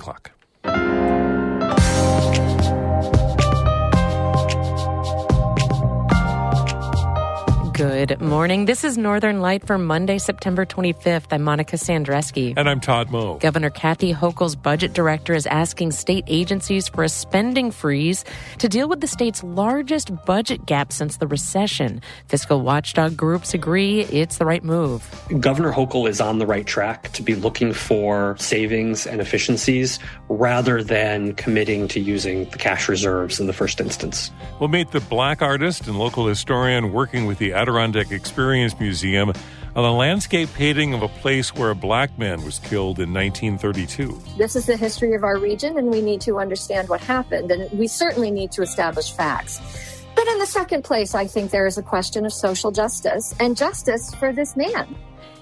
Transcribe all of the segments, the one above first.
o'clock. Good morning. This is Northern Light for Monday, September 25th. I'm Monica Sandreski. And I'm Todd Moe. Governor Kathy Hochul's budget director is asking state agencies for a spending freeze to deal with the state's largest budget gap since the recession. Fiscal watchdog groups agree it's the right move. Governor Hochul is on the right track to be looking for savings and efficiencies rather than committing to using the cash reserves in the first instance. We'll meet the Black artist and local historian working with the Adirondack Experience Museum on a landscape painting of a place where a black man was killed in 1932. This is the history of our region, and we need to understand what happened, and we certainly need to establish facts. But in the second place, I think there is a question of social justice and justice for this man.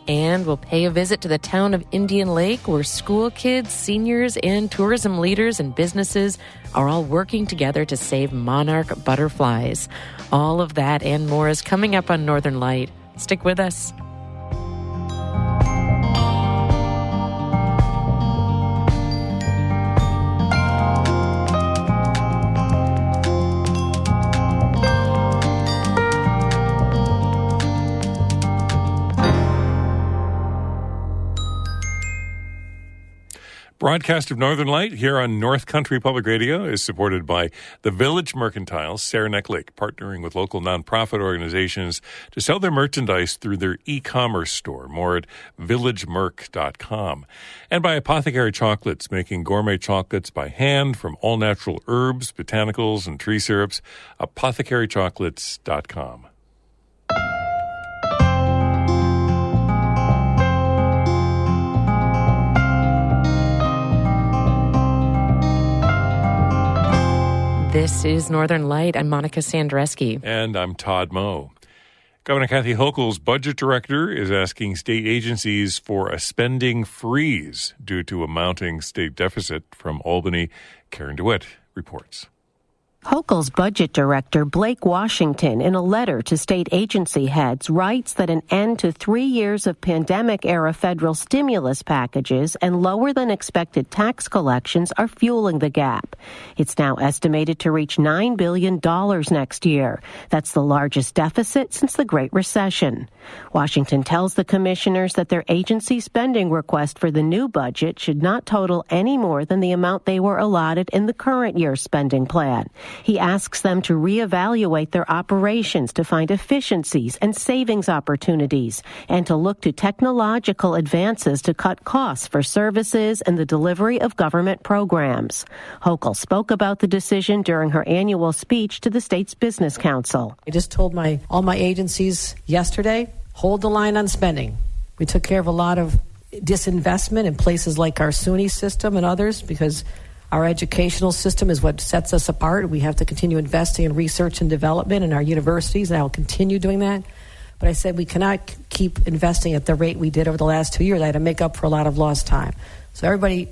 And we'll pay a visit to the town of Indian Lake, where school kids, seniors, and tourism leaders and businesses are all working together to save monarch butterflies. All of that and more is coming up on Northern Light. Stick with us. Broadcast of Northern Light here on North Country Public Radio is supported by the Village Mercantile, Saranac Lake, partnering with local nonprofit organizations to sell their merchandise through their e-commerce store. More at villagemerc.com. And by Apothecary Chocolates, making gourmet chocolates by hand from all natural herbs, botanicals, and tree syrups. Apothecarychocolates.com. This is Northern Light. I'm Monica Sandreski. And I'm Todd Moe. Governor Kathy Hochul's budget director is asking state agencies for a spending freeze due to a mounting state deficit. From Albany, Karen DeWitt reports. Hochul's budget director, Blake Washington, in a letter to state agency heads, writes that an end to 3 years of pandemic-era federal stimulus packages and lower-than-expected tax collections are fueling the gap. It's now estimated to reach $9 billion next year. That's the largest deficit since the Great Recession. Washington tells the commissioners that their agency spending request for the new budget should not total any more than the amount they were allotted in the current year's spending plan. He asks them to reevaluate their operations to find efficiencies and savings opportunities and to look to technological advances to cut costs for services and the delivery of government programs. Hochul spoke about the decision during her annual speech to the state's Business Council. I just told all my agencies yesterday, hold the line on spending. We took care of a lot of disinvestment in places like our SUNY system and others because our educational system is what sets us apart. We have to continue investing in research and development in our universities, and I will continue doing that. But I said we cannot keep investing at the rate we did over the last 2 years. I had to make up for a lot of lost time. So everybody,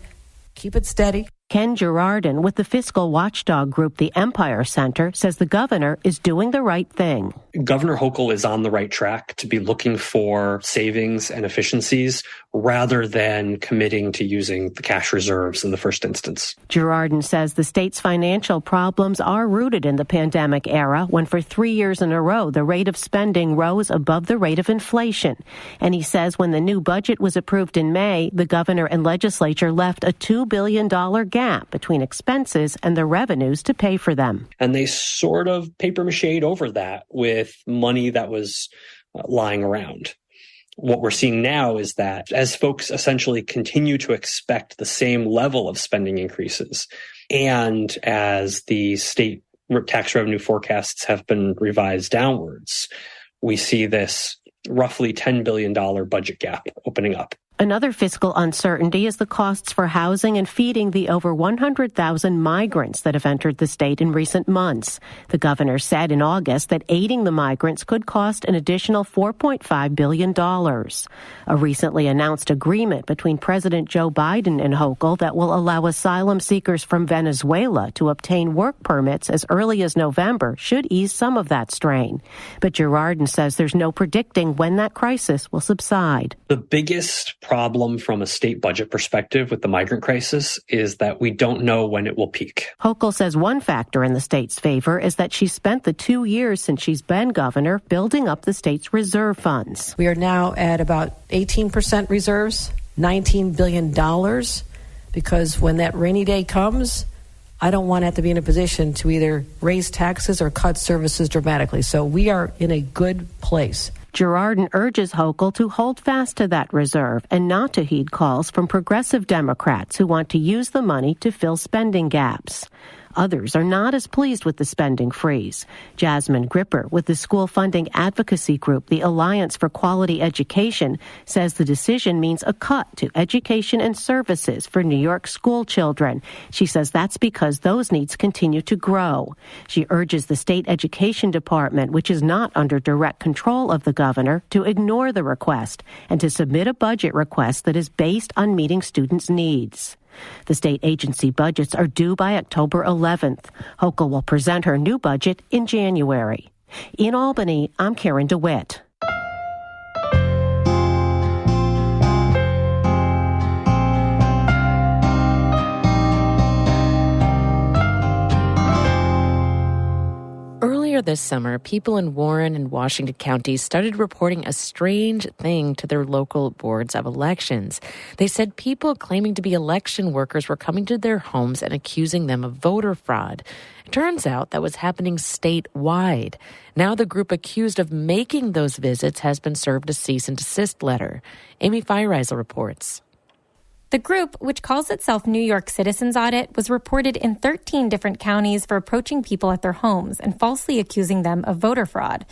keep it steady. Ken Girardin with the fiscal watchdog group, the Empire Center, says the governor is doing the right thing. Governor Hochul is on the right track to be looking for savings and efficiencies rather than committing to using the cash reserves in the first instance. Girardin says the state's financial problems are rooted in the pandemic era when for 3 years in a row the rate of spending rose above the rate of inflation. And he says when the new budget was approved in May, the governor and legislature left a $2 billion gap between expenses and the revenues to pay for them. And they sort of paper-mache'd over that with money that was lying around. What we're seeing now is that as folks essentially continue to expect the same level of spending increases, and as the state tax revenue forecasts have been revised downwards, we see this roughly $10 billion budget gap opening up. Another fiscal uncertainty is the costs for housing and feeding the over 100,000 migrants that have entered the state in recent months. The governor said in August that aiding the migrants could cost an additional $4.5 billion. A recently announced agreement between President Joe Biden and Hochul that will allow asylum seekers from Venezuela to obtain work permits as early as November should ease some of that strain. But Girardin says there's no predicting when that crisis will subside. The biggest problem from a state budget perspective with the migrant crisis is that we don't know when it will peak. Hochul says one factor in the state's favor is that she spent the 2 years since she's been governor building up the state's reserve funds. We are now at about 18% reserves, $19 billion, because when that rainy day comes, I don't want to have to be in a position to either raise taxes or cut services dramatically. So we are in a good place. Girardin urges Hochul to hold fast to that reserve and not to heed calls from progressive Democrats who want to use the money to fill spending gaps. Others are not as pleased with the spending freeze. Jasmine Gripper with the school funding advocacy group, the Alliance for Quality Education, says the decision means a cut to education and services for New York school children. She says that's because those needs continue to grow. She urges the state education department, which is not under direct control of the governor, to ignore the request and to submit a budget request that is based on meeting students' needs. The state agency budgets are due by October 11th. Hochul will present her new budget in January. In Albany, I'm Karen DeWitt. Earlier this summer, people in Warren and Washington counties started reporting a strange thing to their local boards of elections. They said people claiming to be election workers were coming to their homes and accusing them of voter fraud. It turns out that was happening statewide. Now the group accused of making those visits has been served a cease and desist letter. Amy Feiereisel reports. The group, which calls itself New York Citizens Audit, was reported in 13 different counties for approaching people at their homes and falsely accusing them of voter fraud.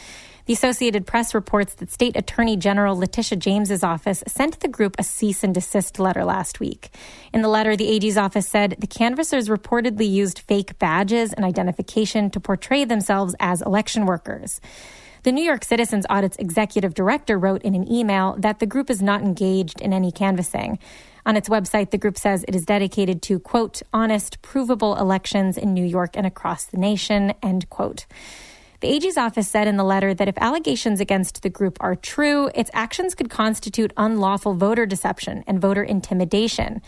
The Associated Press reports that State Attorney General Letitia James's office sent the group a cease and desist letter last week. In the letter, the AG's office said the canvassers reportedly used fake badges and identification to portray themselves as election workers. The New York Citizens Audit's executive director wrote in an email that the group is not engaged in any canvassing. On its website, the group says it is dedicated to, quote, honest, provable elections in New York and across the nation, end quote. The AG's office said in the letter that if allegations against the group are true, its actions could constitute unlawful voter deception and voter intimidation.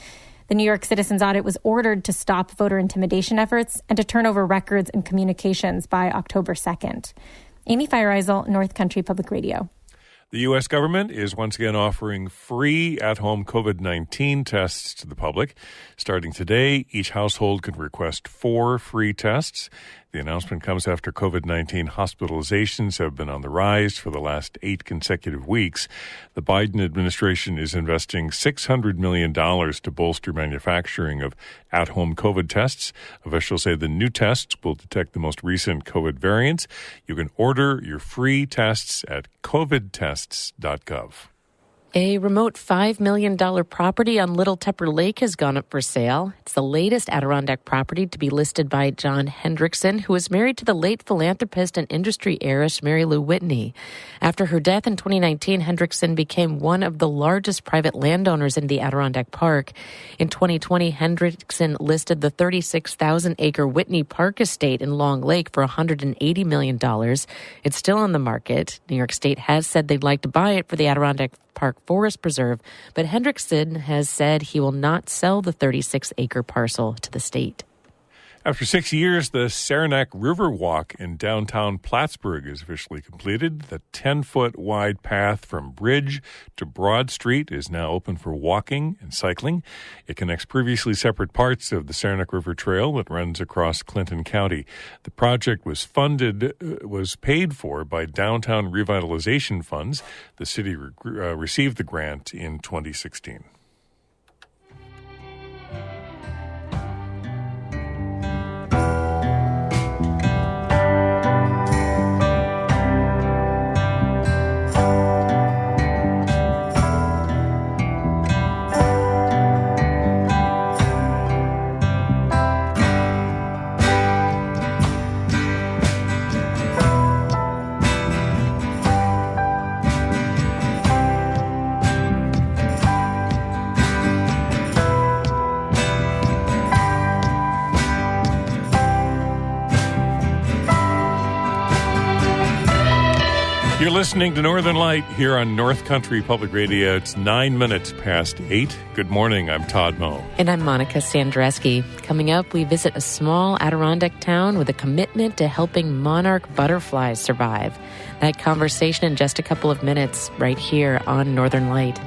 The New York Citizens Audit was ordered to stop voter intimidation efforts and to turn over records and communications by October 2nd. Amy Feiereisel, North Country Public Radio. The U.S. government is once again offering free at-home COVID-19 tests to the public. Starting today, each household can request 4 free tests. The announcement comes after COVID-19 hospitalizations have been on the rise for the last 8 consecutive weeks. The Biden administration is investing $600 million to bolster manufacturing of at-home COVID tests. Officials say the new tests will detect the most recent COVID variants. You can order your free tests at covidtests.gov. A remote $5 million property on Little Tupper Lake has gone up for sale. It's the latest Adirondack property to be listed by John Hendrickson, who was married to the late philanthropist and industry heiress Mary Lou Whitney. After her death in 2019, Hendrickson became one of the largest private landowners in the Adirondack Park. In 2020, Hendrickson listed the 36,000-acre Whitney Park estate in Long Lake for $180 million. It's still on the market. New York State has said they'd like to buy it for the Adirondack Park Forest Preserve, but Hendrickson has said he will not sell the 36-acre parcel to the state. After 6 years, the Saranac River Walk in downtown Plattsburgh is officially completed. The 10-foot wide path from Bridge to Broad Street is now open for walking and cycling. It connects previously separate parts of the Saranac River Trail that runs across Clinton County. The project was paid for by downtown revitalization funds. The city received the grant in 2016. You're listening to Northern Light here on North Country Public Radio. It's 9 minutes past 8. Good morning. I'm Todd Moe. And I'm Monica Sandreski. Coming up, we visit a small Adirondack town with a commitment to helping monarch butterflies survive. That conversation in just a couple of minutes right here on Northern Light.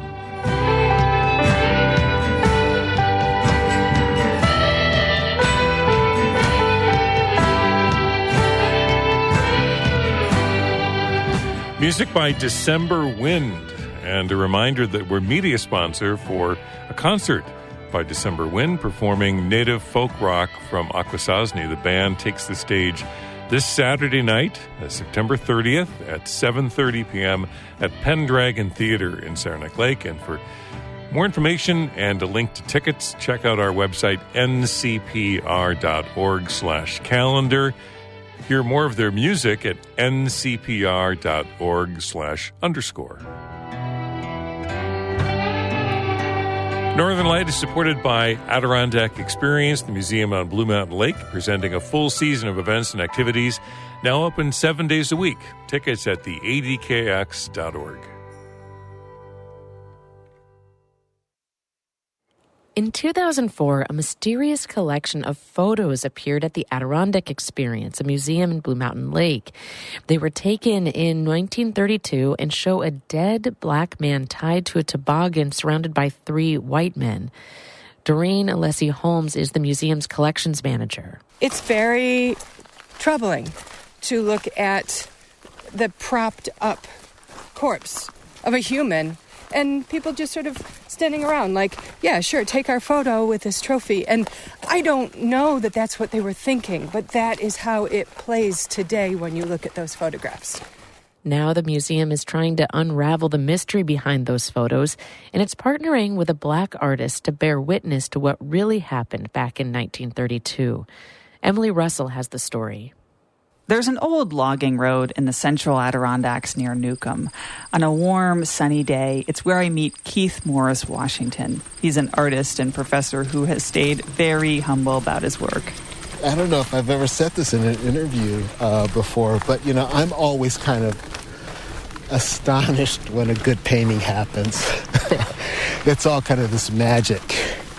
Music by December Wind, and a reminder that we're media sponsor for a concert by December Wind performing native folk rock from Akwesasne. The band takes the stage this Saturday night, September 30th at 7:30 p.m. at Pendragon Theatre in Saranac Lake. And for more information and a link to tickets, check out our website, ncpr.org/calendar. Hear more of their music at ncpr.org/_. Northern Light is supported by Adirondack Experience, the museum on Blue Mountain Lake, presenting a full season of events and activities, now open 7 days a week. Tickets at theadkx.org. In 2004, a mysterious collection of photos appeared at the Adirondack Experience, a museum in Blue Mountain Lake. They were taken in 1932 and show a dead black man tied to a toboggan surrounded by 3 white men. Doreen Alessi Holmes is the museum's collections manager. It's very troubling to look at the propped up corpse of a human and people just sort of standing around like, yeah, sure, take our photo with this trophy. And I don't know that that's what they were thinking, but that is how it plays today when you look at those photographs. Now the museum is trying to unravel the mystery behind those photos, and it's partnering with a black artist to bear witness to what really happened back in 1932. Emily Russell has the story. There's an old logging road in the central Adirondacks near Newcomb. On a warm, sunny day, it's where I meet Keith Morris Washington. He's an artist and professor who has stayed very humble about his work. I don't know if I've ever said this in an interview before, but, you know, I'm always kind of astonished when a good painting happens. It's all kind of this magic.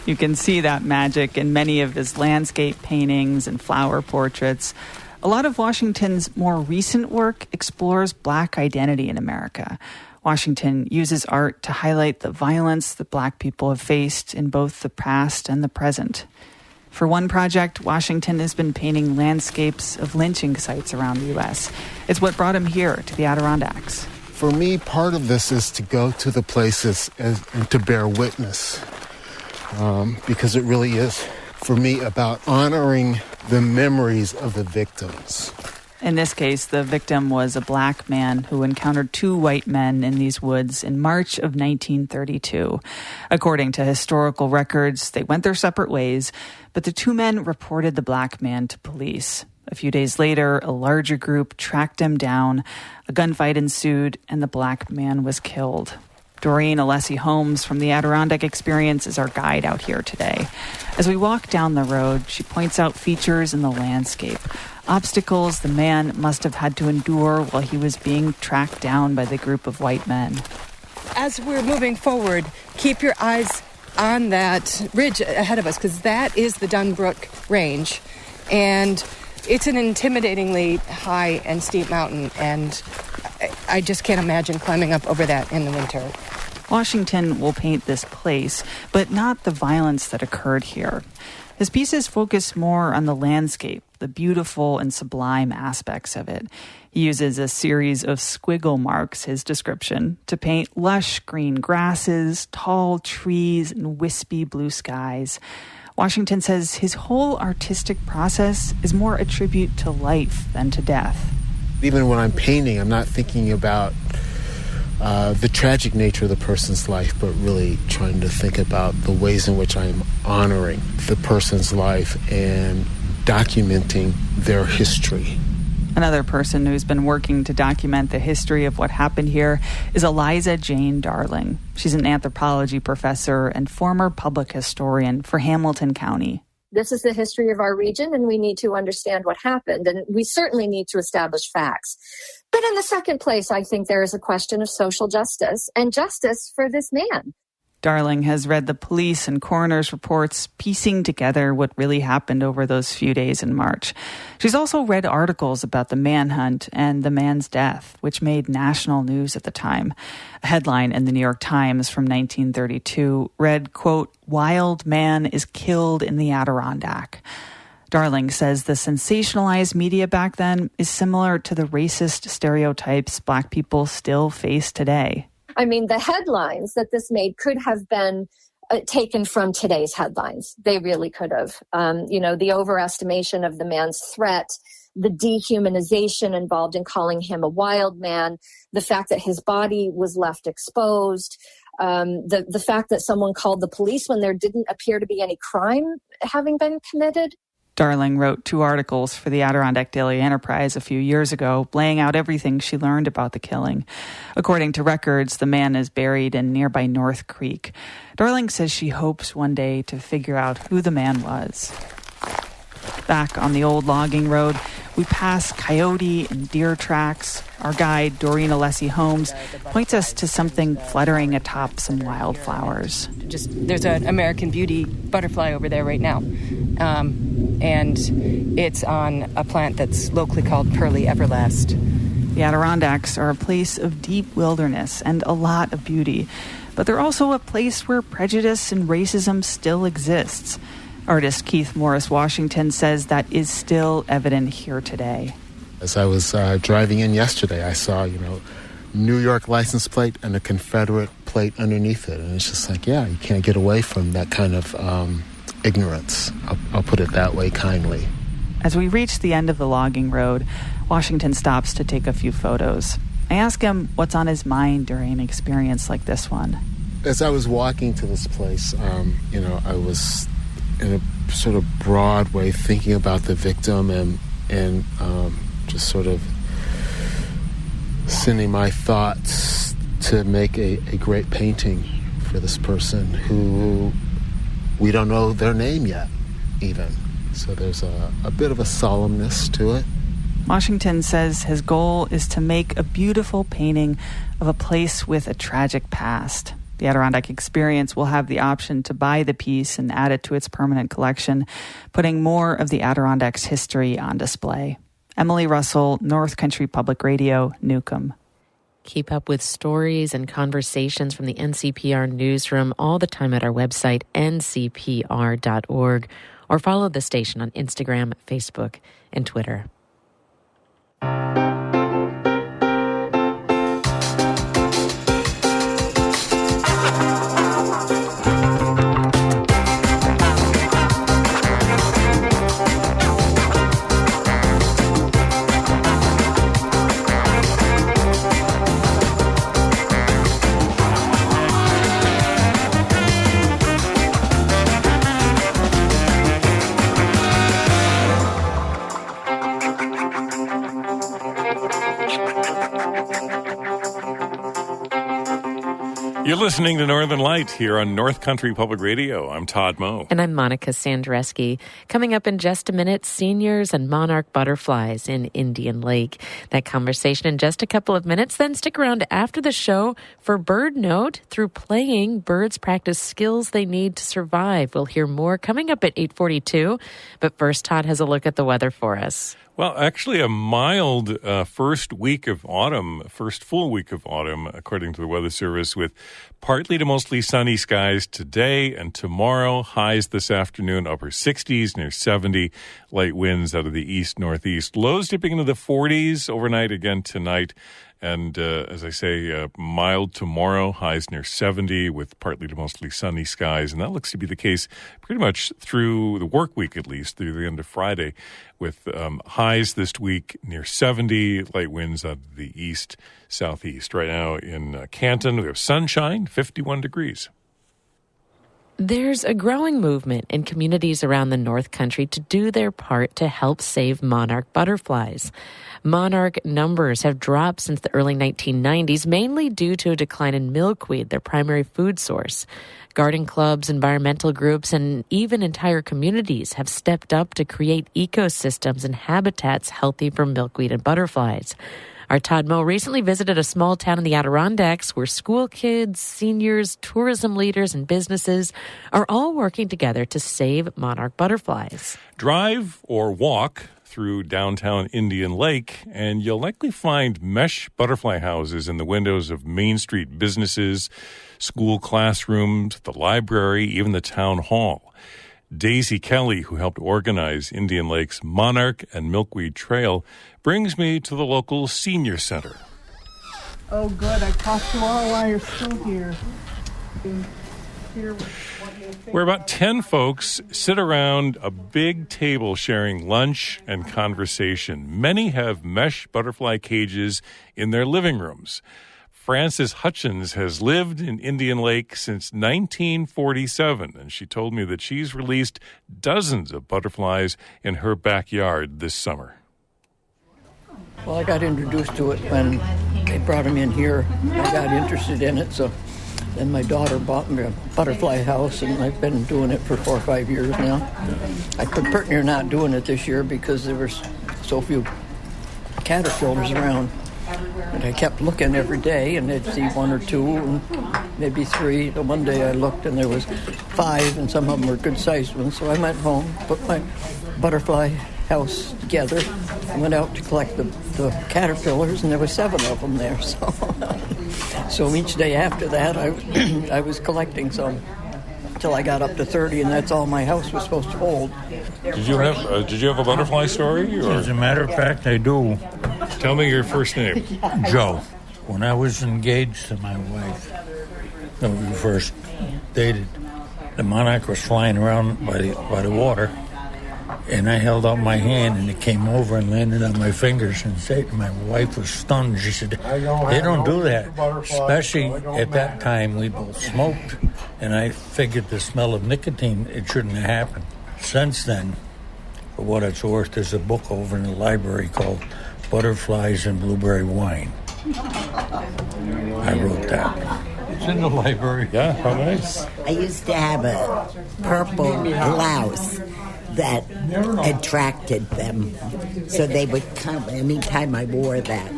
You can see that magic in many of his landscape paintings and flower portraits. A lot of Washington's more recent work explores Black identity in America. Washington uses art to highlight the violence that Black people have faced in both the past and the present. For one project, Washington has been painting landscapes of lynching sites around the U.S. It's what brought him here to the Adirondacks. For me, part of this is to go to the places and to bear witness, because it really is, for me, about honoring the memories of the victims. In this case, the victim was a black man who encountered 2 white men in these woods in March of 1932. According to historical records, they went their separate ways, but the 2 men reported the black man to police. A few days later, a larger group tracked him down. A gunfight ensued, and the black man was killed. Doreen Alessi Holmes from the Adirondack Experience is our guide out here today. As we walk down the road, she points out features in the landscape, obstacles the man must have had to endure while he was being tracked down by the group of white men. As we're moving forward, keep your eyes on that ridge ahead of us, because that is the Dunbrook Range. And it's an intimidatingly high and steep mountain, and I just can't imagine climbing up over that in the winter. Washington will paint this place, but not the violence that occurred here. His pieces focus more on the landscape, the beautiful and sublime aspects of it. He uses a series of squiggle marks, his description, to paint lush green grasses, tall trees, and wispy blue skies. Washington says his whole artistic process is more a tribute to life than to death. Even when I'm painting, I'm not thinking about the tragic nature of the person's life, but really trying to think about the ways in which I'm honoring the person's life and documenting their history. Another person who's been working to document the history of what happened here is Eliza Jane Darling. She's an anthropology professor and former public historian for Hamilton County. This is the history of our region, and we need to understand what happened. And we certainly need to establish facts. But in the second place, I think there is a question of social justice and justice for this man. Darling has read the police and coroner's reports, piecing together what really happened over those few days in March. She's also read articles about the manhunt and the man's death, which made national news at the time. A headline in the New York Times from 1932 read, quote, "Wild man is killed in the Adirondack." Darling says the sensationalized media back then is similar to the racist stereotypes Black people still face today. I mean, the headlines that this made could have been taken from today's headlines. They really could have. The overestimation of the man's threat, the dehumanization involved in calling him a wild man, the fact that his body was left exposed, the fact that someone called the police when there didn't appear to be any crime having been committed. Darling wrote 2 articles for the Adirondack Daily Enterprise a few years ago, laying out everything she learned about the killing. According to records, the man is buried in nearby North Creek. Darling says she hopes one day to figure out who the man was. Back on the old logging road, we pass coyote and deer tracks. Our guide, Doreen Alessi Holmes, points us to something fluttering atop some wildflowers. There's an American Beauty butterfly over there right now. And it's on a plant that's locally called Pearly Everlast. The Adirondacks are a place of deep wilderness and a lot of beauty, but they're also a place where prejudice and racism still exists. Artist Keith Morris Washington says that is still evident here today. As I was driving in yesterday, I saw, New York license plate and a Confederate plate underneath it. And it's just like, yeah, you can't get away from that kind of ignorance. I'll put it that way kindly. As we reach the end of the logging road, Washington stops to take a few photos. I ask him what's on his mind during an experience like this one. As I was walking to this place, I was in a sort of broad way thinking about the victim and just sort of sending my thoughts to make a great painting for this person who we don't know their name yet, even. So there's a bit of a solemnness to it. Washington says his goal is to make a beautiful painting of a place with a tragic past. The Adirondack Experience will have the option to buy the piece and add it to its permanent collection, putting more of the Adirondacks' history on display. Emily Russell, North Country Public Radio, Newcomb. Keep up with stories and conversations from the NCPR newsroom all the time at our website, ncpr.org, or follow the station on Instagram, Facebook, and Twitter. You're listening to Northern Light here on North Country Public Radio. I'm Todd Moe. And I'm Monica Sandreski. Coming up in just a minute, seniors and monarch butterflies in Indian Lake. That conversation in just a couple of minutes. Then stick around after the show for Bird Note. Through playing, birds practice skills they need to survive. We'll hear more coming up at 8:42. But first, Todd has a look at the weather for us. Well, actually a mild first full week of autumn, according to the Weather Service, with partly to mostly sunny skies today and tomorrow. Highs this afternoon, upper 60s, near 70. Light winds out of the east-northeast. Lows dipping into the 40s overnight again tonight. And as I say, mild tomorrow, highs near 70 with partly to mostly sunny skies. And that looks to be the case pretty much through the work week, at least, through the end of Friday, with highs this week near 70, light winds out of the east-southeast. Right now in Canton, we have sunshine, 51 degrees. There's a growing movement in communities around the North Country to do their part to help save monarch butterflies. Monarch numbers have dropped since the early 1990s, mainly due to a decline in milkweed, their primary food source. Garden clubs, environmental groups, and even entire communities have stepped up to create ecosystems and habitats healthy for milkweed and butterflies. Our Todd Moe recently visited a small town in the Adirondacks where school kids, seniors, tourism leaders, and businesses are all working together to save monarch butterflies. Drive or walk through downtown Indian Lake, and you'll likely find mesh butterfly houses in the windows of Main Street businesses, school classrooms, the library, even the town hall. Daisy Kelly, who helped organize Indian Lake's Monarch and Milkweed Trail, brings me to the local senior center. Oh, good. I talked to you all while you're still here. Where about 10 folks sit around a big table sharing lunch and conversation. Many have mesh butterfly cages in their living rooms. Frances Hutchins has lived in Indian Lake since 1947, and she told me that she's released dozens of butterflies in her backyard this summer. Well, I got introduced to it when they brought them in here. I got interested in it, so then my daughter bought me a butterfly house, and I've been doing it for 4 or 5 years now. I prefer you're not doing it this year because there were so few caterpillars around. And I kept looking every day, and I'd see 1 or 2, and maybe 3. The one day I looked, and there was 5, and some of them were good-sized ones. So I went home, put my butterfly house together, and went out to collect the caterpillars, and there were 7 of them there. So each day after that, I was collecting some until I got up to 30, and that's all my house was supposed to hold. Did you have a butterfly story? Or? As a matter of fact, I do. Tell me your first name. Joe. When I was engaged to my wife, when we first dated, the monarch was flying around by the water, and I held out my hand, and it came over and landed on my fingers. And my wife was stunned. She said, "They don't do that." Especially at that time, we both smoked, and I figured the smell of nicotine, it shouldn't have happened. Since then, for what it's worth, there's a book over in the library called Butterflies and Blueberry Wine. I wrote that. It's in the library. Yeah, how nice. I used to have a purple blouse that attracted them, so they would come anytime I wore that.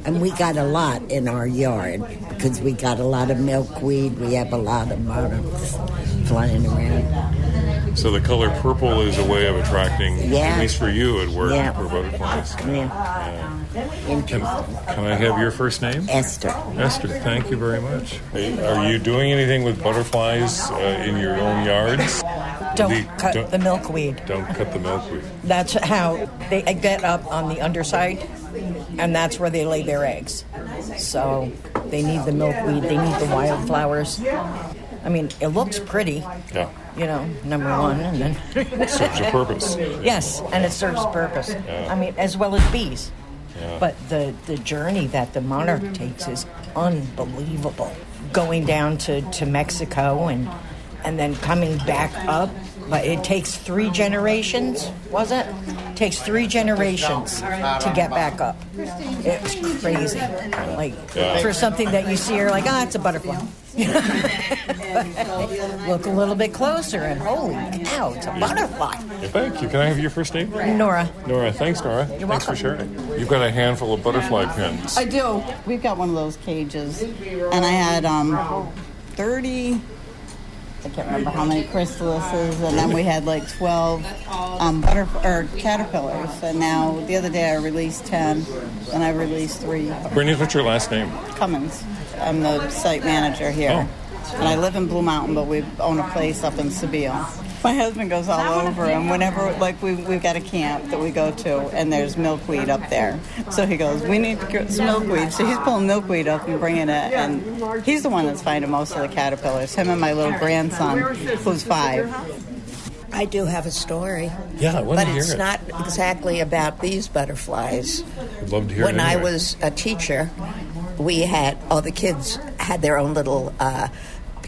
And we got a lot in our yard because we got a lot of milkweed. We have a lot of monarchs flying around. So the color purple is a way of attracting, at least for you, it worked for butterflies. Can I have your first name? Esther. Esther, thank you very much. Are you doing anything with butterflies in your own yards? Don't cut the milkweed. Don't cut the milkweed. That's how they get up on the underside, and that's where they lay their eggs. So they need the milkweed, they need the wildflowers. I mean, it looks pretty. Yeah. You know, number one, and then it serves a purpose. Yes, and it serves a purpose. Yeah. I mean, as well as bees. Yeah. But the journey that the monarch takes is unbelievable. Going down to Mexico and then coming back up. But it takes 3 generations, was it? It takes 3 generations to get back up. It was crazy. For something that you see, you're like, it's a butterfly. Look a little bit closer, and holy cow, it's a butterfly. Thank you. Can I have your first name? Nora. Nora. Thanks, Nora. Thanks for sharing. You've got a handful of butterfly pins. I do. We've got one of those cages, and I had 30... I can't remember how many chrysalises, and then we had like 12 caterpillars. And now the other day I released 10, and I released 3. Brittany, what's your last name? Cummins. I'm the site manager here. And I live in Blue Mountain, but we own a place up in Sebille. My husband goes all over, and whenever, we've got a camp that we go to, and there's milkweed up there. So he goes, we need to get some milkweed. So he's pulling milkweed up and bringing it, and he's the one that's finding most of the caterpillars, him and my little grandson, who's 5. I do have a story. Yeah, I want to hear it. But it's not exactly about these butterflies. I'd love to hear it. When I was a teacher, we had, all the kids had their own little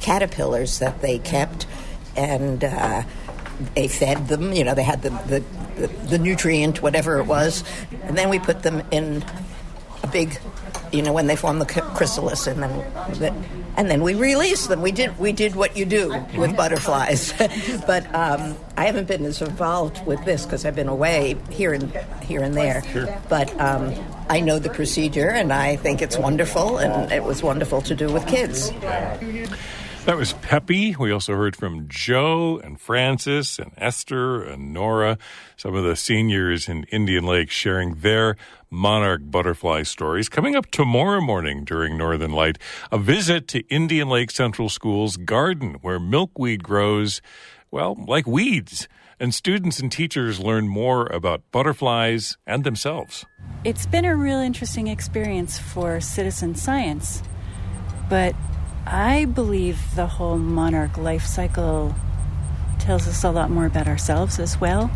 caterpillars that they kept, and they fed them. You know, they had the nutrient, whatever it was, and then we put them in a big, you know, when they form the chrysalis, and then we release them. We did what you do with butterflies, but I haven't been as involved with this because I've been away here and there. Sure. But I know the procedure, and I think it's wonderful, and it was wonderful to do with kids. That was Peppy. We also heard from Joe and Francis and Esther and Nora, some of the seniors in Indian Lake sharing their monarch butterfly stories. Coming up tomorrow morning during Northern Light, a visit to Indian Lake Central School's garden where milkweed grows, well, like weeds. And students and teachers learn more about butterflies and themselves. It's been a real interesting experience for citizen science, but I believe the whole monarch life cycle tells us a lot more about ourselves as well.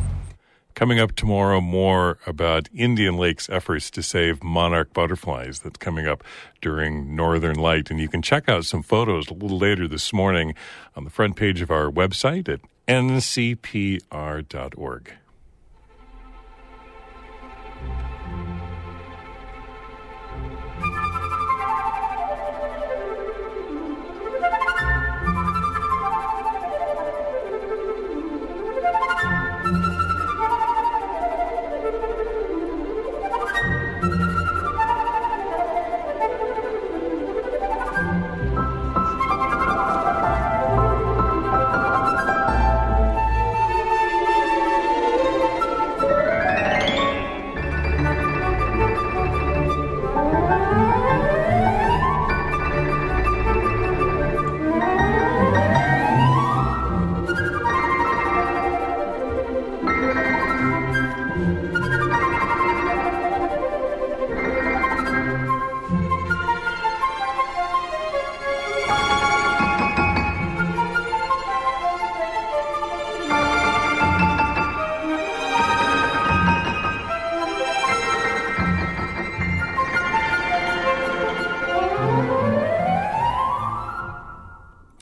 Coming up tomorrow, more about Indian Lake's efforts to save monarch butterflies. That's coming up during Northern Light. And you can check out some photos a little later this morning on the front page of our website at ncpr.org.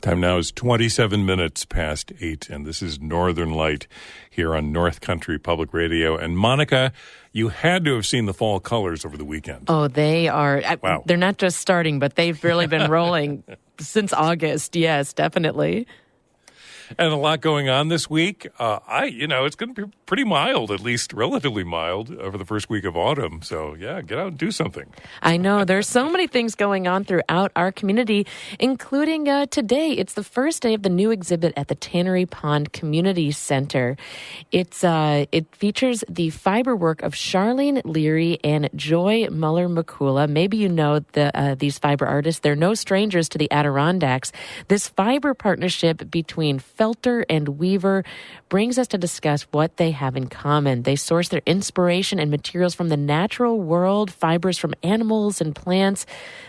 Time now is 27 minutes past 8, and this is Northern Light here on North Country Public Radio. And Monica, you had to have seen the fall colors over the weekend. Oh, they are. Wow. They're not just starting, but they've really been rolling since August. Yes, definitely. And a lot going on this week. It's going to be pretty mild, at least relatively mild, over the first week of autumn. So, yeah, get out and do something. I know. There's so many things going on throughout our community, including today. It's the first day of the new exhibit at the Tannery Pond Community Center. It features the fiber work of Charlene Leary and Joy Muller-McCula. Maybe you know these fiber artists. They're no strangers to the Adirondacks. This fiber partnership between Felter and Weaver brings us to discuss what they have in common. They source their inspiration and materials from the natural world, fibers from animals and plants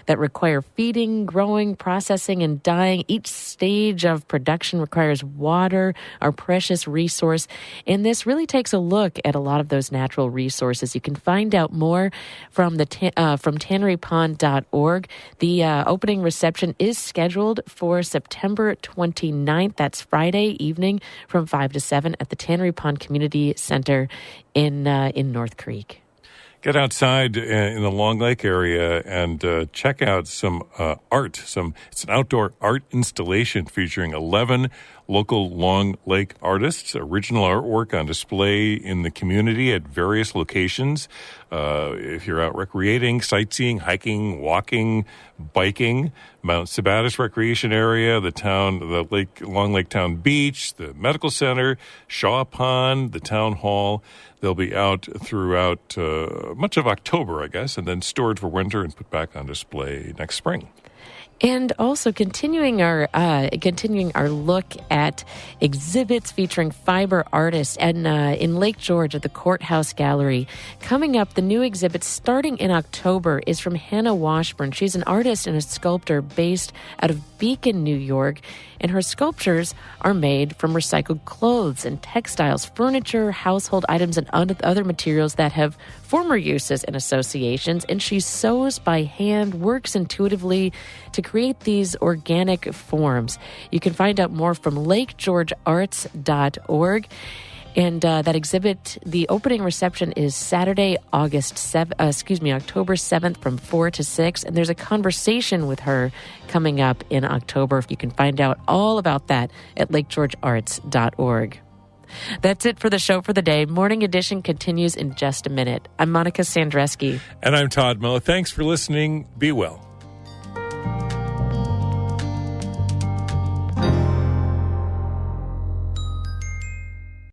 that require feeding, growing, processing, and dyeing. Each stage of production requires water, our precious resource, and this really takes a look at a lot of those natural resources. You can find out more from from tannerypond.org. The opening reception is scheduled for September 29th. That's Friday evening from 5 to 7 at the Tannery Pond Community Center in North Creek. Get outside in the Long Lake area and check out some art. It's an outdoor art installation featuring 11 local Long Lake artists, original artwork on display in the community at various locations. If you're out recreating, sightseeing, hiking, walking, biking, Mount Sabattis Recreation Area, the Long Lake Town Beach, the Medical Center, Shaw Pond, the Town Hall. They'll be out throughout much of October, I guess, and then stored for winter and put back on display next spring. And also continuing our look at exhibits featuring fiber artists and in Lake George at the Courthouse Gallery. Coming up, the new exhibit starting in October is from Hannah Washburn. She's an artist and a sculptor based out of Beacon, New York, and her sculptures are made from recycled clothes and textiles, furniture, household items, and other materials that have former uses and associations. And she sews by hand, works intuitively to create these organic forms. You can find out more from lakegeorgearts.org. And that exhibit, the opening reception is Saturday, October 7th from 4 to 6. And there's a conversation with her coming up in October. You can find out all about that at lakegeorgearts.org. That's it for the show for the day. Morning Edition continues in just a minute. I'm Monica Sandreski. And I'm Todd Moe. Thanks for listening. Be well.